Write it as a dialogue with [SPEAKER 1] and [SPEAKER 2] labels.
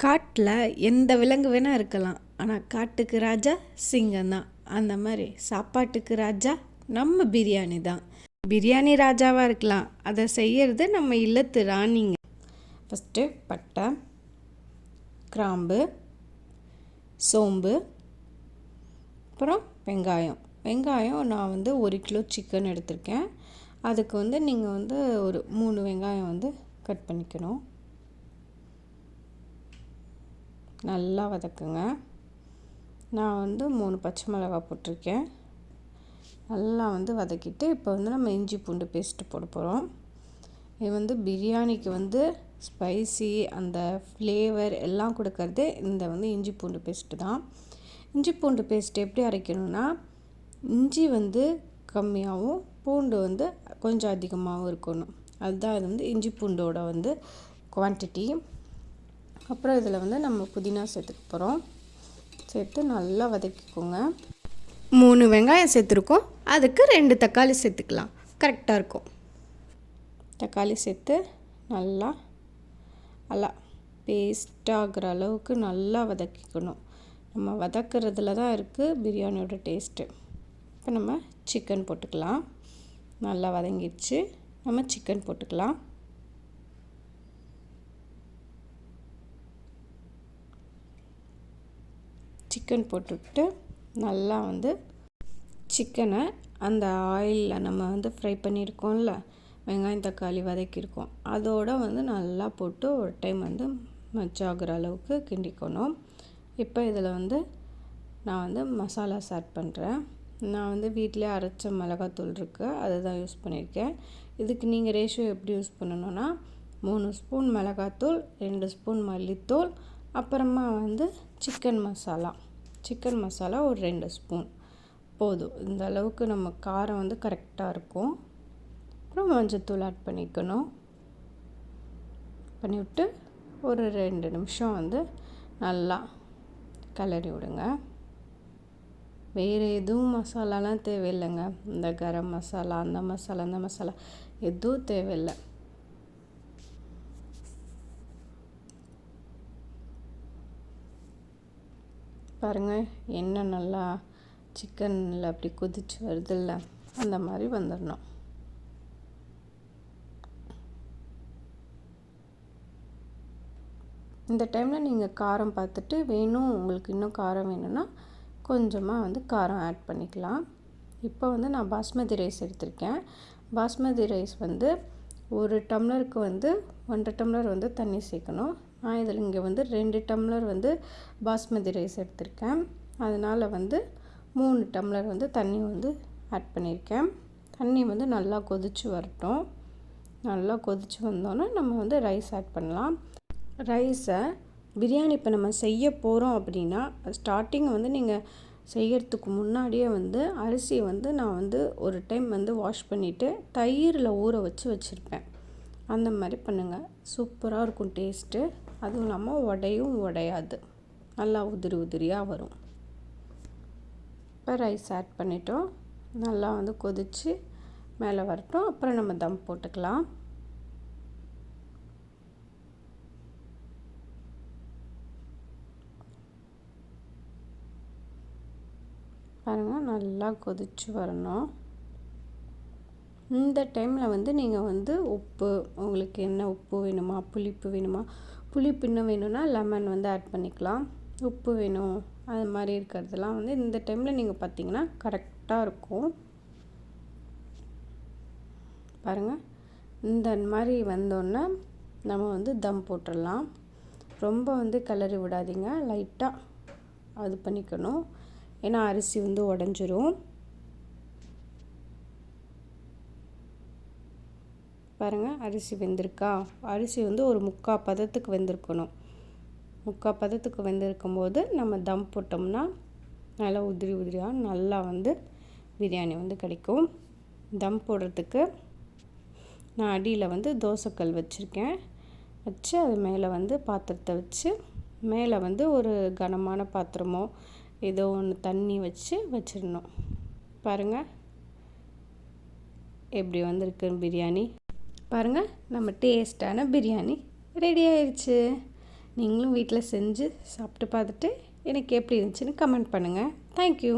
[SPEAKER 1] காட்டில் எந்த விலங்கு வேணால் இருக்கலாம், ஆனால் காட்டுக்கு ராஜா சிங்கம் தான். அந்த மாதிரி சாப்பாட்டுக்கு ராஜா நம்ம பிரியாணி தான். பிரியாணி ராஜாவாக இருக்கலாம், அதை செய்யறது நம்ம இல்லத்து ராணிங்க. ஃபஸ்ட்டு பட்டை, கிராம்பு, சோம்பு, அப்புறம் வெங்காயம் நான் 1 கிலோ சிக்கன் எடுத்திருக்கேன். அதுக்கு நீங்கள் ஒரு 3 வெங்காயம் கட் பண்ணிக்கணும். நல்லா வதக்குங்க. நான் 3 பச்சை மிளகாய் போட்டிருக்கேன். நல்லா வதக்கிட்டு இப்போ நம்ம இஞ்சி பூண்டு பேஸ்ட்டு போட போகிறோம். இது பிரியாணிக்கு ஸ்பைசி அந்த ஃப்ளேவர் எல்லாம் கொடுக்கறதே இந்த இஞ்சி பூண்டு பேஸ்ட்டு தான். இஞ்சி பூண்டு பேஸ்ட்டு எப்படி அரைக்கணும்னா, இஞ்சி கம்மியாகவும் பூண்டு கொஞ்சம் அதிகமாகவும் இருக்கணும். அதுதான் இது இஞ்சி பூண்டோட குவான்டிட்டி. அப்புறம் இதில் நம்ம புதினா சேர்த்துக்க போகிறோம். சேர்த்து நல்லா வதக்கிக்கோங்க. 3 வெங்காயம் சேர்த்துருக்கோம், அதுக்கு 2 தக்காளி சேர்த்துக்கலாம், கரெக்டாக இருக்கும். தக்காளி சேர்த்து நல்லா பேஸ்டாகிற அளவுக்கு நல்லா வதக்கிக்கணும். நம்ம வதக்கிறதுல தான் இருக்குது பிரியாணியோட டேஸ்ட்டு. இப்போ நம்ம சிக்கன் போட்டுக்கலாம். நல்லா வதங்கிடுச்சு, நம்ம சிக்கன் போட்டுக்கலாம். சிக்கன் போட்டுவிட்டு நல்லா சிக்கனை அந்த ஆயிலில் நம்ம ஃப்ரை பண்ணியிருக்கோம்ல, வெங்காயம் தக்காளி வதக்கியிருக்கோம், அதோடு நல்லா போட்டு ஒரு டைம் மச்சாகிற அளவுக்கு கிண்டிக்கணும். இப்போ இதில் நான் மசாலாஸ் ஆட் பண்ணுறேன். நான் வீட்டிலே அரைச்ச மிளகாத்தூள் இருக்குது, அதை தான் யூஸ் பண்ணியிருக்கேன். இதுக்கு நீங்கள் ரேஷியோ எப்படி யூஸ் பண்ணணுன்னா, 3 ஸ்பூன் மிளகாத்தூள், 2 ஸ்பூன் மல்லித்தூள், அப்புறமா சிக்கன் மசாலா ஒரு 2 ஸ்பூன் போதும். இந்த அளவுக்கு நம்ம காரம் கரெக்டாக இருக்கும். அப்புறம் மஞ்சத்தூள் ஆட் பண்ணிவிட்டு ஒரு 2 நிமிஷம் நல்லா கிளறி விடுங்க. வேறு எதுவும் மசாலாலாம் தேவையில்லைங்க. இந்த கரம் மசாலா, அந்த மசாலா எதுவும் தேவையில்லை. பாருங்கள், எண்ணெய் நல்லா சிக்கனில் அப்படி கொதிச்சு வருதில்ல, அந்த மாதிரி வந்துடணும். இந்த டைமில் நீங்கள் காரம் பார்த்துட்டு உங்களுக்கு இன்னும் காரம் வேணும்னா கொஞ்சமாக காரம் ஆட் பண்ணிக்கலாம். இப்போ நான் பாஸ்மதி ரைஸ் எடுத்திருக்கேன். பாஸ்மதி ரைஸ் 1 டம்ளருக்கு 1.5 டம்ளர் தண்ணி சேர்க்கணும். நான் இதில் இங்கே 2 டம்ளர் பாஸ்மதி ரைஸ் எடுத்திருக்கேன். அதனால் 3 டம்ளர் தண்ணி ஆட் பண்ணியிருக்கேன். தண்ணி நல்லா கொதித்து வரட்டும். நல்லா கொதித்து வந்தோன்னே நம்ம ரைஸ் ஆட் பண்ணலாம். ரைஸை பிரியாணி இப்போ நம்ம செய்ய போகிறோம் அப்படின்னா, ஸ்டார்டிங் நீங்கள் செய்கிறதுக்கு முன்னாடியே அரிசி நான் ஒரு டைம் வாஷ் பண்ணிவிட்டு தயிரில் ஊற வச்சுருப்பேன். அந்த மாதிரி பண்ணுங்கள், சூப்பராக இருக்கும் டேஸ்ட்டு. அதுவும் இல்லாமல் உடையாது, நல்லா உதிரியாக வரும். இப்போ ரைஸ் ஆட் பண்ணிட்டோம். நல்லா கொதித்து மேலே வரட்டும். அப்புறம் நம்ம தம் போட்டுக்கலாம். பாருங்கள், நல்லா கொதித்து வரணும். இந்த டைமில் நீங்கள் உப்பு, உங்களுக்கு என்ன உப்பு வேணுமா, புளிப்பு வேணுமா, புளிப்பு இன்னும் வேணும்னா லெமன் ஆட் பண்ணிக்கலாம். உப்பு வேணும் அது மாதிரி இருக்கிறதுலாம் இந்த டைமில் நீங்கள் பார்த்தீங்கன்னா கரெக்டாக இருக்கும். பாருங்கள், இந்த மாதிரி வந்தோடனே நம்ம தம் போட்டுடலாம். ரொம்ப கிளறி விடாதீங்க, லைட்டாக அது பண்ணிக்கணும், ஏன்னா அரிசி உடஞ்சிரும். பாருங்கள், அரிசி வெந்திருக்கா? அரிசி ஒரு 3/4 பதத்துக்கு வெந்திருக்கணும். 3/4 பதத்துக்கு வெந்திருக்கும் போது நம்ம தம் போட்டோம்னா நல்லா உதிரியாக நல்லா பிரியாணி கிடைக்கும். தம் போடுறதுக்கு நான் அடியில் தோசைக்கல் வச்சுருக்கேன். வச்சு அது மேலே பாத்திரத்தை வச்சு மேலே ஒரு கனமான பாத்திரமோ ஏதோ ஒன்று தண்ணி வச்சிடணும். பாருங்கள் எப்படி வந்திருக்கு பிரியாணி. பாருங்கள், நம்ம டேஸ்டான பிரியாணி ரெடி ஆயிடுச்சு. நீங்களும் வீட்டில் செஞ்சு சாப்பிட்டு பார்த்துட்டு எனக்கு எப்படி இருந்துச்சுன்னு கமெண்ட் பண்ணுங்கள். தேங்க்யூ.